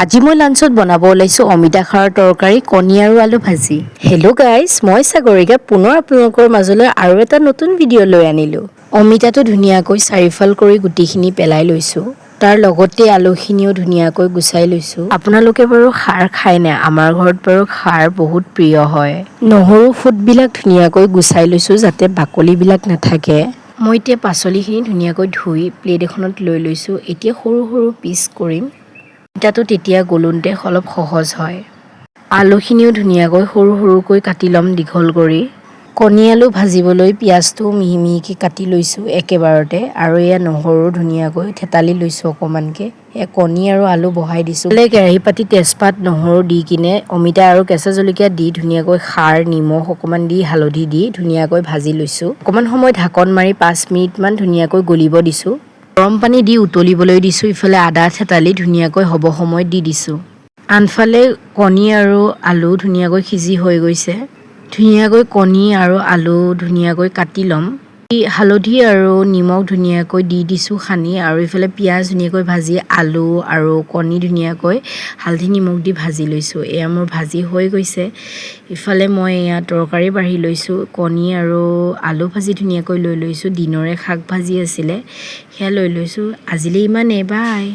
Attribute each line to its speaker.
Speaker 1: আজি মই লাঞ্চত বনাব ওলাইছোঁ অমিতা খাৰৰ তৰকাৰী, কণী আৰু আলু ভাজি। হেল্ল' গাইজ, মই সাগৰিকা পুনৰ আপোনালোকৰ মাজলৈ আৰু এটা নতুন ভিডিঅ' লৈ আনিলোঁ। অমিতাটো ধুনীয়াকৈ চাৰিফাল কৰি গুটিখিনি পেলাই লৈছোঁ। তাৰ লগতে আলুখিনিও ধুনীয়াকৈ গুচাই লৈছোঁ। আপোনালোকে বাৰু খাৰ খায়নে? আমাৰ ঘৰত বাৰু খাৰ বহুত প্ৰিয় হয়। নহৰু ফুটবিলাক ধুনীয়াকৈ গুচাই লৈছোঁ যাতে বাকলিবিলাক নাথাকে। মই এতিয়া পাচলিখিনি ধুনীয়াকৈ ধুই প্লেট এখনত লৈ লৈছোঁ। এতিয়া সৰু সৰু পিচ কৰিম। অমিতাটো তেতিয়া গলোতে অলপ সহজ হয়। আলুখিনিও ধুনীয়াকৈ সৰু সৰুকৈ কাটি ল'ম দীঘল কৰি। কণী আলু ভাজিবলৈ পিঁয়াজটো মিহি মিহিকৈ কাটি লৈছোঁ একেবাৰতে আৰু এয়া নহৰু ধুনীয়াকৈ থেতালি লৈছোঁ অকণমানকৈ। কণী আৰু আলু বহাই দিছোঁ। কেৰাহী পাতি তেজপাত নহৰু দি কিনে অমিতা আৰু কেঁচা জলকীয়া দি ধুনীয়াকৈ খাৰ নিমখ অকণমান দি হালধি দি ধুনীয়াকৈ ভাজি লৈছোঁ। অকণমান সময় ঢাকন মাৰি 5 মিনিটমান ধুনীয়াকৈ গলিব দিছোঁ। গৰম পানী দি উতলিবলৈ দিছোঁ। ইফালে আদা থেতালি ধুনীয়াকৈ হ'ব সময়ত দি দিছোঁ। আনফালে কণী আৰু আলু ধুনীয়াকৈ সিজি হৈ গৈছে। ধুনীয়াকৈ কণী আৰু আলু ধুনীয়াকৈ কাটি ল'ম। হালধি আৰু নিমখ ধুনীয়াকৈ দি দিছোঁ সানি আৰু ইফালে পিঁয়াজ ধুনীয়াকৈ ভাজি আলু আৰু কণী ধুনীয়াকৈ হালধি নিমখ দি ভাজি লৈছোঁ। এয়া মোৰ ভাজি হৈ গৈছে। ইফালে মই এয়া তৰকাৰী বাঢ়ি লৈছোঁ। কণী আৰু আলু ভাজি ধুনীয়াকৈ লৈ লৈছোঁ। দিনৰে শাক ভাজি আছিলে সেয়া লৈ লৈছোঁ। আজিলৈ ইমানেই, বাই।